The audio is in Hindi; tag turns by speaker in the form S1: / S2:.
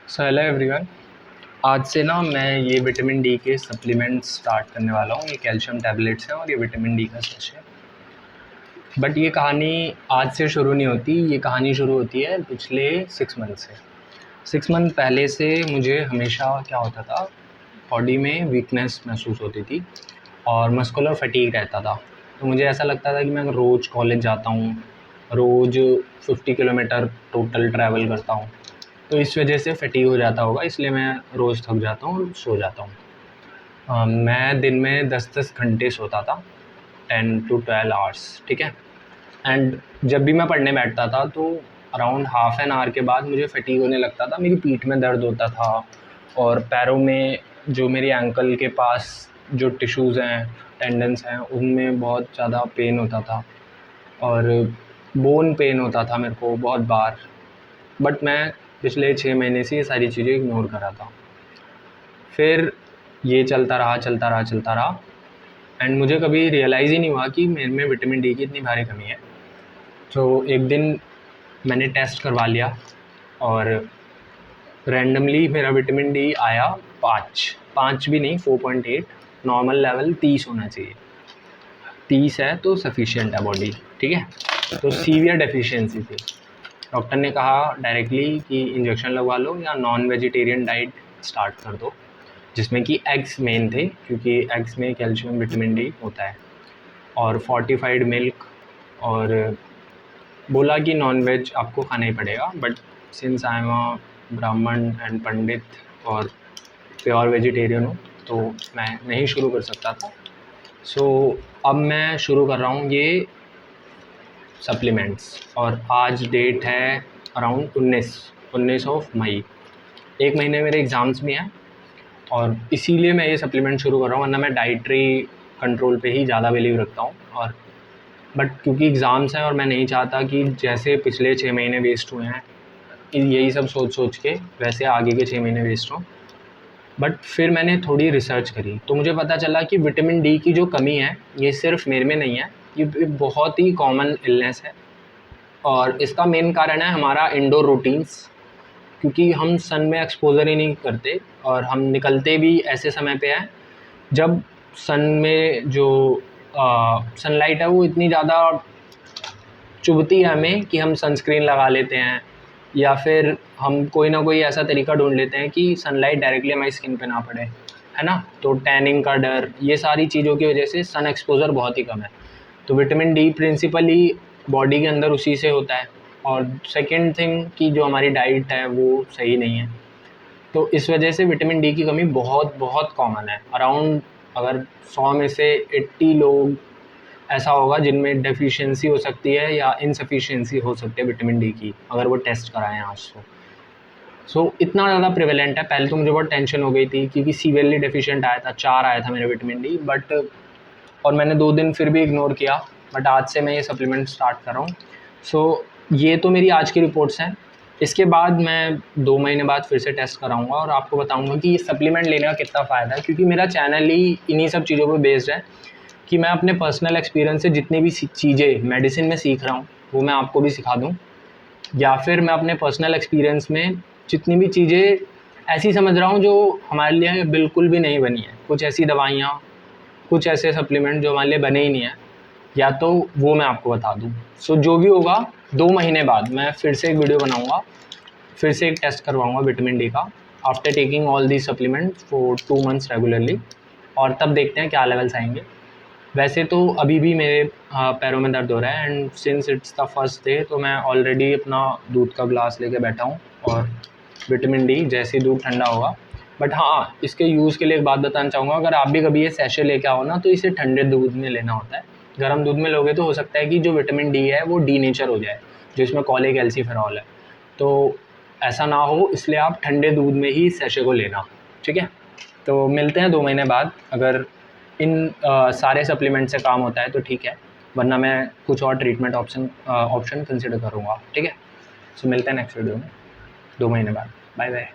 S1: So hello everyone. आज से ना मैं ये विटामिन डी के सप्लीमेंट्स स्टार्ट करने वाला हूँ। ये कैल्शियम टैबलेट्स हैं और ये विटामिन डी का सच है। बट ये कहानी आज से शुरू नहीं होती, ये कहानी शुरू होती है पिछले 6 मंथ से। 6 मंथ पहले से मुझे हमेशा क्या होता था, बॉडी में वीकनेस महसूस होती थी और मस्कुलर फटीग रहता था। तो मुझे ऐसा लगता था कि मैं रोज़ कॉलेज जाता हूँ, रोज़ 50 किलोमीटर टोटल ट्रैवल करता हूँ, तो इस वजह से फटीग हो जाता होगा, इसलिए मैं रोज़ थक जाता हूँ और सो जाता हूँ। मैं दिन में 10-10 घंटे सोता था, 10 to 12 आवर्स, ठीक है। एंड जब भी मैं पढ़ने बैठता था तो अराउंड हाफ एन आवर के बाद मुझे फटीग होने लगता था, मेरी पीठ में दर्द होता था और पैरों में, जो मेरी एंकल के पास जो टिश्यूज़ हैं, टेंडन्स हैं, उनमें बहुत ज़्यादा पेन होता था और बोन पेन होता था मेरे को बहुत बार। बट मैं पिछले 6 महीने से ये सारी चीज़ें इग्नोर कर रहा था। फिर ये चलता रहा एंड मुझे कभी रियलाइज़ ही नहीं हुआ कि मेरे में विटामिन डी की इतनी भारी कमी है। तो एक दिन मैंने टेस्ट करवा लिया और रैंडमली मेरा विटामिन डी आया 5 भी नहीं, 4.8। नॉर्मल लेवल 30 होना चाहिए, 30 है तो सफिशिएंट है बॉडी, ठीक है। तो सीवियर डेफिशिएंसी थी। डॉक्टर ने कहा डायरेक्टली कि इंजेक्शन लगवा लो या नॉन वेजिटेरियन डाइट स्टार्ट कर दो, जिसमें कि एग्स मेन थे, क्योंकि एग्स में कैल्शियम विटामिन डी होता है, और फोर्टिफाइड मिल्क। और बोला कि नॉन वेज आपको खाना ही पड़ेगा, but since I am a ब्राह्मण एंड पंडित और प्योर वेजिटेरियन हूँ, तो मैं नहीं शुरू कर सकता था। सो अब मैं शुरू कर रहा हूँ ये सप्लीमेंट्स, और आज डेट है अराउंड 19 ऑफ मई। एक महीने मेरे एग्ज़ाम्स भी हैं और इसीलिए मैं ये सप्लीमेंट शुरू कर रहा हूँ, वरना मैं डाइटरी कंट्रोल पे ही ज़्यादा बिलीव रखता हूँ। और बट क्योंकि एग्ज़ाम्स हैं और मैं नहीं चाहता कि जैसे पिछले 6 महीने वेस्ट हुए हैं यही सब सोच के, वैसे आगे के 6 महीने वेस्ट हों। बट फिर मैंने थोड़ी रिसर्च करी तो मुझे पता चला कि विटामिन डी की जो कमी है ये सिर्फ मेरे में नहीं है, ये बहुत ही कॉमन इलनेस है। और इसका मेन कारण है हमारा इंडोर रूटीन्स, क्योंकि हम सन में एक्सपोज़र ही नहीं करते और हम निकलते भी ऐसे समय पे हैं जब सन में जो सनलाइट है वो इतनी ज़्यादा चुभती है हमें कि हम सनस्क्रीन लगा लेते हैं, या फिर हम कोई ना कोई ऐसा तरीका ढूंढ लेते हैं कि सनलाइट डायरेक्टली हमारी स्किन पे ना पड़े, है ना। तो टैनिंग का डर, ये सारी चीज़ों की वजह से सन एक्सपोज़र बहुत ही कम है। तो विटामिन डी प्रिंसिपली बॉडी के अंदर उसी से होता है। और सेकंड थिंग कि जो हमारी डाइट है वो सही नहीं है, तो इस वजह से विटामिन डी की कमी बहुत बहुत कॉमन है। अराउंड अगर 100 में से 80 लोग ऐसा होगा जिनमें डेफिशिएंसी हो सकती है या इनसफिशिएंसी हो सकती है विटामिन डी की, अगर वो टेस्ट कराएं आज तो। सो इतना ज़्यादा प्रिवेलेंट है। पहले तो मुझे बहुत टेंशन हो गई थी क्योंकि सीवियरली डेफिशिएंट आया था, 4 आया था मेरा विटामिन डी, बट और मैंने 2 दिन फिर भी इग्नोर किया। बट आज से मैं ये सप्लीमेंट स्टार्ट कर रहा हूँ। सो ये तो मेरी आज की रिपोर्ट्स हैं। इसके बाद मैं 2 महीने बाद फिर से टेस्ट कराऊंगा और आपको बताऊंगा कि ये सप्लीमेंट लेने का कितना फ़ायदा है, क्योंकि मेरा चैनल ही इन्हीं सब चीज़ों पे बेस्ड है कि मैं अपने पर्सनल एक्सपीरियंस से जितनी भी चीज़ें मेडिसिन में सीख रहा हूँ वो मैं आपको भी सिखा दूँ, या फिर मैं अपने पर्सनल एक्सपीरियंस में जितनी भी चीज़ें ऐसी समझ रहा हूँ जो हमारे लिए बिल्कुल भी नहीं बनी है, कुछ ऐसी दवाइयाँ, कुछ ऐसे सप्लीमेंट जो हमारे लिए बने ही नहीं हैं, या तो वो मैं आपको बता दूँ। सो जो भी होगा 2 महीने बाद मैं फिर से एक वीडियो बनाऊँगा, फिर से एक टेस्ट करवाऊँगा विटामिन डी का, after taking all the supplement for 2 months regularly, और तब देखते हैं क्या लेवल्स आएंगे। वैसे तो अभी भी मेरे पैरों में दर्द हो रहा है, and since it's the first day तो मैं ऑलरेडी अपना दूध का ग्लास लेके बैठा हूँ और विटामिन डी जैसे ही दूध ठंडा होगा। बट हाँ, इसके यूज़ के लिए एक बात बताना चाहूँगा, अगर आप भी कभी ये सैशे लेके आओ ना तो इसे ठंडे दूध में लेना होता है। गर्म दूध में लोगे तो हो सकता है कि जो विटामिन डी है वो डी नेचर हो जाए, जो इसमें कॉलेकैल्सिफेरॉल है, तो ऐसा ना हो, इसलिए आप ठंडे दूध में ही सैशे को लेना, ठीक है। तो मिलते हैं 2 महीने बाद। अगर इन सारे सप्लीमेंट से काम होता है तो ठीक है, वरना मैं कुछ और ट्रीटमेंट ऑप्शन कंसिडर करूँगा, ठीक है। सो मिलते हैं नेक्स्ट वीडियो में 2 महीने बाद। Bye bye.